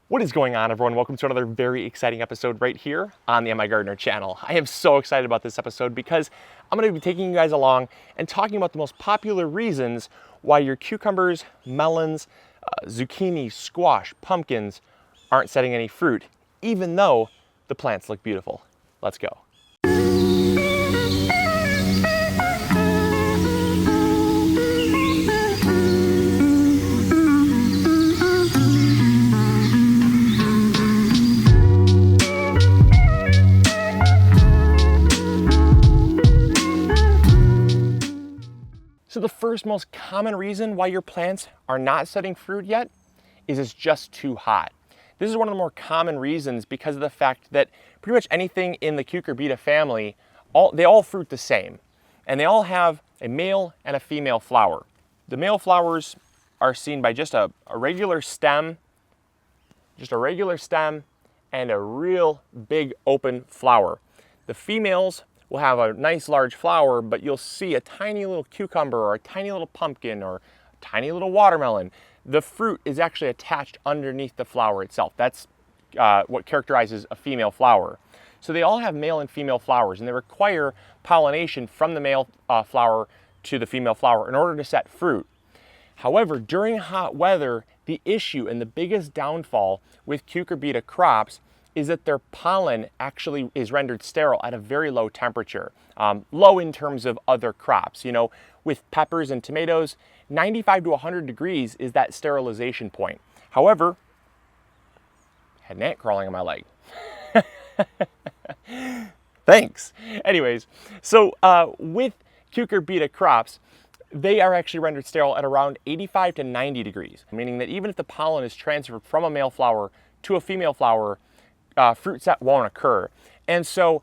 What is going on, everyone? Welcome to another very exciting episode right here on the MIgardener channel. I am so excited about this episode because I'm going to be taking you guys along and talking about the most popular reasons why your cucumbers, melons, zucchini, squash, pumpkins aren't setting any fruit, even though the plants look beautiful. Let's go. So the first most common reason why your plants are not setting fruit yet is it's just too hot. This is one of the more common reasons because of the fact that pretty much anything in the cucurbita family, they all fruit the same. And they all have a male and a female flower. The male flowers are seen by just a regular stem, and a real big open flower. The females will have a nice large flower, but you'll see a tiny little cucumber or a tiny little pumpkin or a tiny little watermelon. The fruit is actually attached underneath the flower itself. That's what characterizes a female flower. So they all have male and female flowers, and they require pollination from the male flower to the female flower in order to set fruit. However, during hot weather, the issue and the biggest downfall with cucurbita crops is that their pollen actually is rendered sterile at a very low temperature. Low in terms of other crops. You know, with peppers and tomatoes, 95 to 100 degrees is that sterilization point. However, I had an ant crawling on my leg. Thanks. Anyways, so with cucurbita crops, they are actually rendered sterile at around 85 to 90 degrees, meaning that even if the pollen is transferred from a male flower to a female flower, fruit set won't occur. And so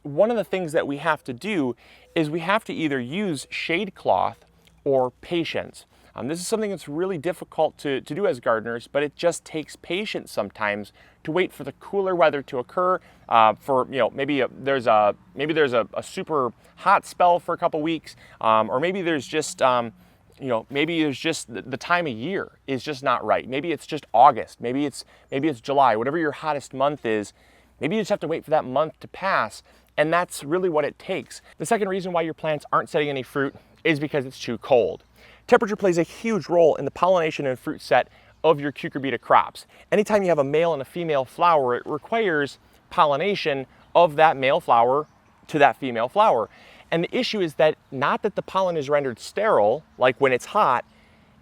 one of the things that we have to do is we have to either use shade cloth or patience. This is something that's really difficult to do as gardeners, but it just takes patience sometimes to wait for the cooler weather to occur. Maybe there's a super hot spell for a couple weeks, or maybe there's just maybe it's just the time of year is just not right. Maybe it's just August. Maybe it's July. Whatever your hottest month is, maybe you just have to wait for that month to pass, and that's really what it takes. The second reason why your plants aren't setting any fruit is because it's too cold. Temperature plays a huge role in the pollination and fruit set of your cucurbita crops. Anytime you have a male and a female flower, it requires pollination of that male flower to that female flower. And the issue is that not that the pollen is rendered sterile, like when it's hot,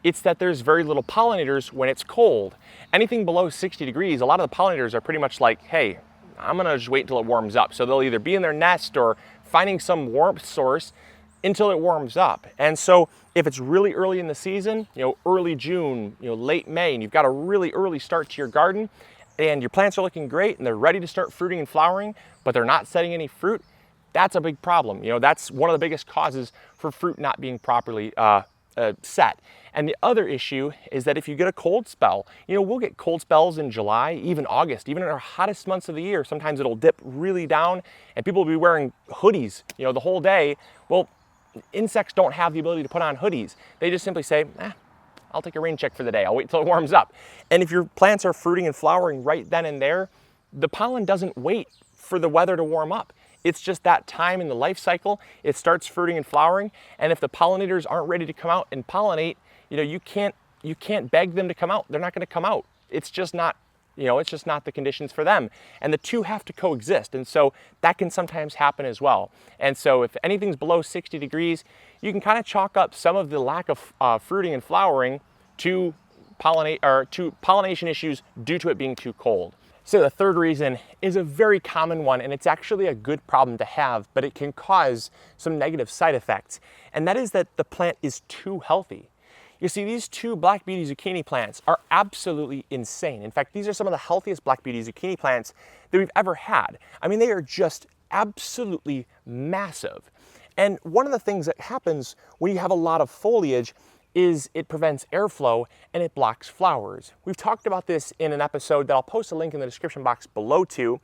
it's that there's very little pollinators when it's cold. Anything below 60 degrees, a lot of the pollinators are pretty much like, hey, I'm gonna just wait until it warms up. So they'll either be in their nest or finding some warmth source until it warms up. And so if it's really early in the season, early June, late May, and you've got a really early start to your garden, and your plants are looking great and they're ready to start fruiting and flowering, but they're not setting any fruit, that's a big problem. That's one of the biggest causes for fruit not being properly set. And the other issue is that if you get a cold spell, we'll get cold spells in July, even August, even in our hottest months of the year. Sometimes it'll dip really down and people will be wearing hoodies, the whole day. Well, insects don't have the ability to put on hoodies. They just simply say, I'll take a rain check for the day. I'll wait till it warms up. And if your plants are fruiting and flowering right then and there, the pollen doesn't wait for the weather to warm up. It's just that time in the life cycle, it starts fruiting and flowering. And if the pollinators aren't ready to come out and pollinate, you can't beg them to come out. They're not going to come out. It's just not the conditions for them. And the two have to coexist. And so that can sometimes happen as well. And so if anything's below 60 degrees, you can kind of chalk up some of the lack of fruiting and flowering to pollination issues due to it being too cold. So the third reason is a very common one, and it's actually a good problem to have, but it can cause some negative side effects. And that is that the plant is too healthy. You see, these two black beauty zucchini plants are absolutely insane. In fact, these are some of the healthiest black beauty zucchini plants that we've ever had. I mean, they are just absolutely massive. And one of the things that happens when you have a lot of foliage is it prevents airflow and it blocks flowers. We've talked about this in an episode that I'll post a link in the description box below to,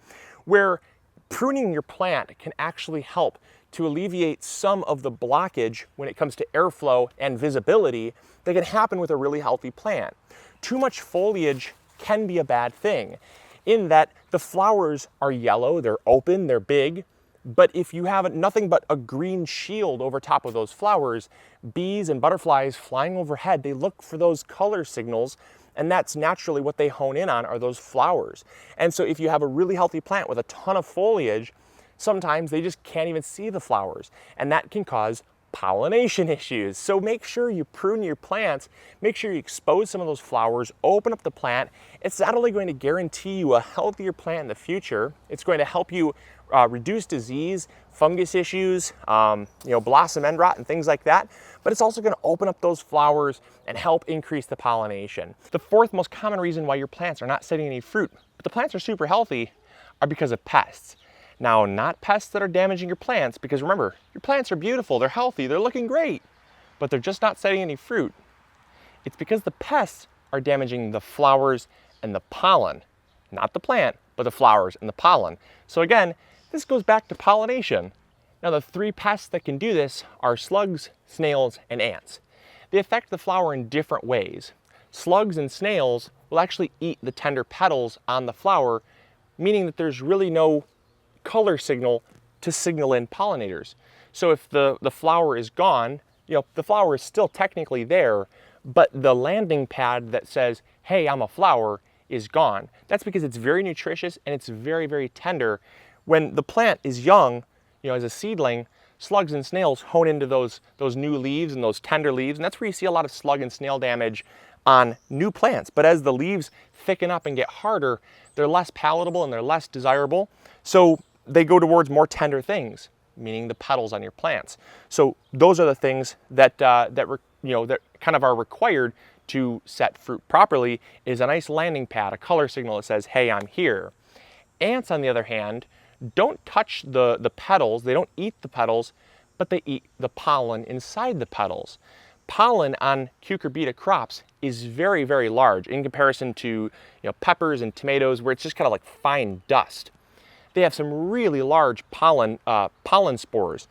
where pruning your plant can actually help to alleviate some of the blockage when it comes to airflow and visibility that can happen with a really healthy plant. Too much foliage can be a bad thing in that the flowers are yellow, they're open, they're big, but if you have nothing but a green shield over top of those flowers, bees and butterflies flying overhead, they look for those color signals, and that's naturally what they hone in on, are those flowers. And so if you have a really healthy plant with a ton of foliage, sometimes they just can't even see the flowers, and that can cause pollination issues. So make sure you prune your plants, make sure you expose some of those flowers, open up the plant. It's not only going to guarantee you a healthier plant in the future, it's going to help you reduce disease, fungus issues, blossom end rot and things like that, but it's also going to open up those flowers and help increase the pollination. The fourth most common reason why your plants are not setting any fruit, but the plants are super healthy, are because of pests. Now, not pests that are damaging your plants, because remember, your plants are beautiful, they're healthy, they're looking great, but they're just not setting any fruit. It's because the pests are damaging the flowers and the pollen, not the plant, but the flowers and the pollen. So again, this goes back to pollination. Now, the three pests that can do this are slugs, snails, and ants. They affect the flower in different ways. Slugs and snails will actually eat the tender petals on the flower, meaning that there's really no color signal to signal in pollinators. So if the flower is gone, the flower is still technically there, but the landing pad that says, hey, I'm a flower, is gone. That's because it's very nutritious and it's very, very tender. When the plant is young, as a seedling, slugs and snails hone into those new leaves and those tender leaves, and that's where you see a lot of slug and snail damage on new plants. But as the leaves thicken up and get harder, they're less palatable and they're less desirable. So they go towards more tender things, meaning the petals on your plants. So those are the things that that kind of are required to set fruit properly, is a nice landing pad, a color signal that says, hey, I'm here. Ants, on the other hand, don't touch the petals, they don't eat the petals, but they eat the pollen inside the petals. Pollen on cucurbita crops is very, very large in comparison to peppers and tomatoes, where it's just kind of like fine dust. They have some really large pollen spores,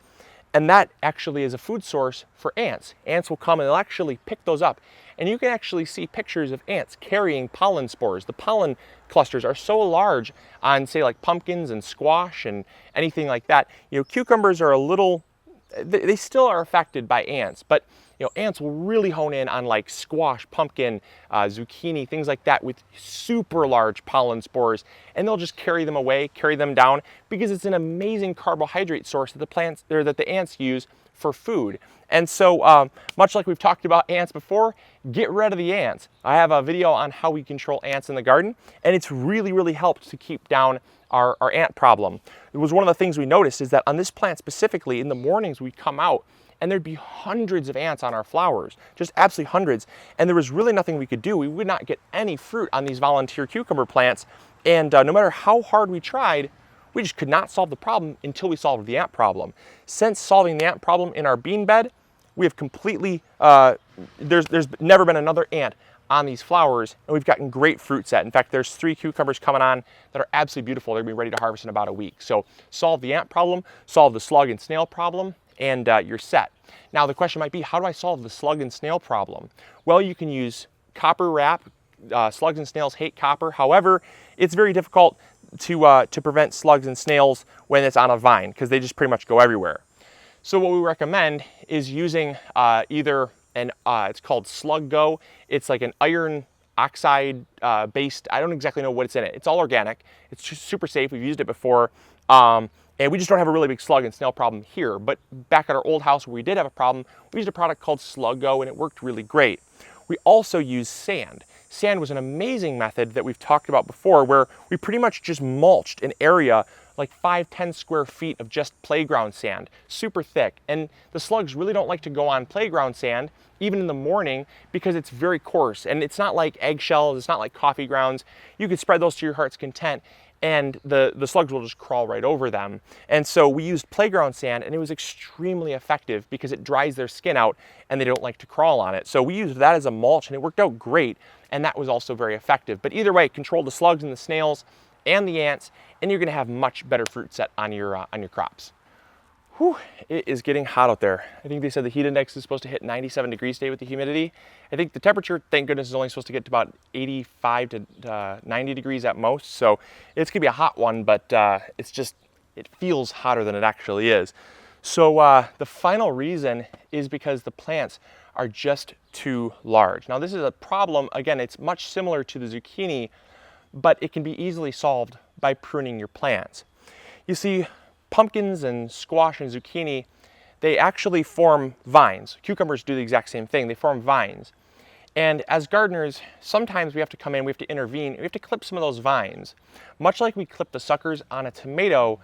and that actually is a food source for ants. Ants will come and they'll actually pick those up, and you can actually see pictures of ants carrying pollen spores. The pollen clusters are so large on, say, like pumpkins and squash and anything like that. Cucumbers are they still are affected by ants, but ants will really hone in on like squash, pumpkin, zucchini, things like that with super large pollen spores, and they'll just carry them away, carry them down, because it's an amazing carbohydrate source that the ants use for food. And so much like we've talked about ants before, get rid of the ants. I have a video on how we control ants in the garden, and it's really, really helped to keep down our ant problem. It was one of the things we noticed, is that on this plant specifically, in the mornings we'd come out and there'd be hundreds of ants on our flowers, just absolutely hundreds. And there was really nothing we could do. We would not get any fruit on these volunteer cucumber plants. And no matter how hard we tried, we just could not solve the problem until we solved the ant problem. Since solving the ant problem in our bean bed, we have completely, there's never been another ant on these flowers, and we've gotten great fruit set. In fact, there's 3 cucumbers coming on that are absolutely beautiful. They're gonna be ready to harvest in about a week. So solve the ant problem, solve the slug and snail problem, and you're set. Now the question might be, how do I solve the slug and snail problem? Well, you can use copper wrap. Slugs and snails hate copper. However, it's very difficult to prevent slugs and snails when it's on a vine, because they just pretty much go everywhere. So what we recommend is using either it's called Slug Go. It's like an iron oxide based, I don't exactly know what it's in it. It's all organic. It's just super safe. We've used it before. And we just don't have a really big slug and snail problem here. But back at our old house where we did have a problem, we used a product called Slug Go, and it worked really great. We also use sand. Sand was an amazing method that we've talked about before, where we pretty much just mulched an area like 5-10 square feet of just playground sand, super thick. And the slugs really don't like to go on playground sand, even in the morning, because it's very coarse. And it's not like eggshells, it's not like coffee grounds. You could spread those to your heart's content, and the slugs will just crawl right over them. And so we used playground sand, and it was extremely effective because it dries their skin out and they don't like to crawl on it. So we used that as a mulch, and it worked out great, and that was also very effective. But either way, control the slugs and the snails and the ants, and you're gonna have much better fruit set on your crops. Whew, it is getting hot out there. I think they said the heat index is supposed to hit 97 degrees today with the humidity. I think the temperature, thank goodness, is only supposed to get to about 85 to 90 degrees at most. So it's gonna be a hot one, but it feels hotter than it actually is. So the final reason is because the plants are just too large. Now this is a problem, again, it's much similar to the zucchini, but it can be easily solved by pruning your plants. You see, pumpkins and squash and zucchini, they actually form vines. Cucumbers do the exact same thing, they form vines. And as gardeners, sometimes we have to come in, we have to intervene, we have to clip some of those vines. Much like we clip the suckers on a tomato,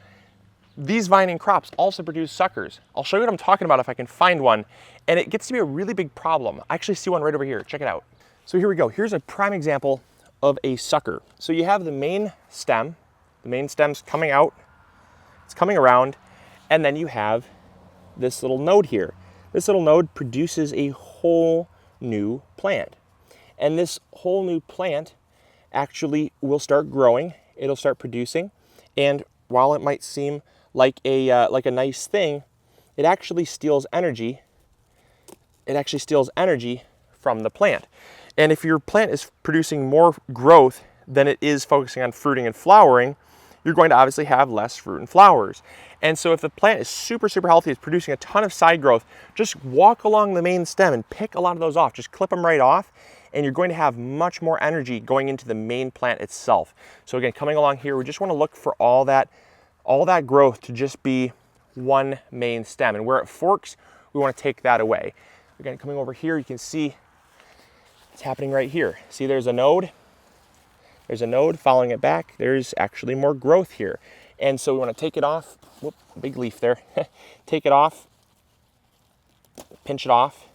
these vining crops also produce suckers. I'll show you what I'm talking about if I can find one, and it gets to be a really big problem. I actually see one right over here, check it out. So here we go, here's a prime example of a sucker. So you have the main stem's coming out, it's coming around, and then you have this little node here. This little node produces a whole new plant. And this whole new plant actually will start growing, it'll start producing, and while it might seem like a nice thing, it actually steals energy. It actually steals energy from the plant. And if your plant is producing more growth than it is focusing on fruiting and flowering, you're going to obviously have less fruit and flowers. And so if the plant is super, super healthy, it's producing a ton of side growth, just walk along the main stem and pick a lot of those off. Just clip them right off, and you're going to have much more energy going into the main plant itself. So again, coming along here, we just want to look for all that growth to just be one main stem. And where it forks, we want to take that away. Again, coming over here, you can see it's happening right here. See, there's a node. There's a node following it back. There's actually more growth here. And so we want to take it off. Whoop, big leaf there. Take it off, pinch it off.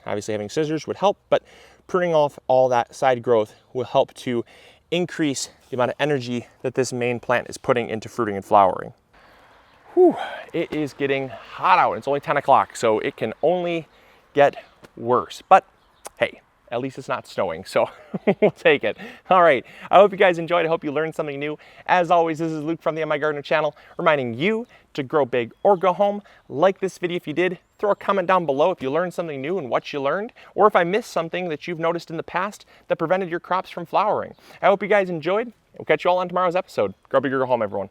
Obviously having scissors would help, but pruning off all that side growth will help to increase the amount of energy that this main plant is putting into fruiting and flowering. Whew, it is getting hot out. It's only 10 o'clock, so it can only get worse. But hey, at least it's not snowing, so we'll take it. All right, I hope you guys enjoyed. I hope you learned something new. As always, this is Luke from the MIgardener channel, reminding you to grow big or go home. Like this video if you did. Throw a comment down below if you learned something new and what you learned, or if I missed something that you've noticed in the past that prevented your crops from flowering. I hope you guys enjoyed. We'll catch you all on tomorrow's episode. Grow big or go home, everyone.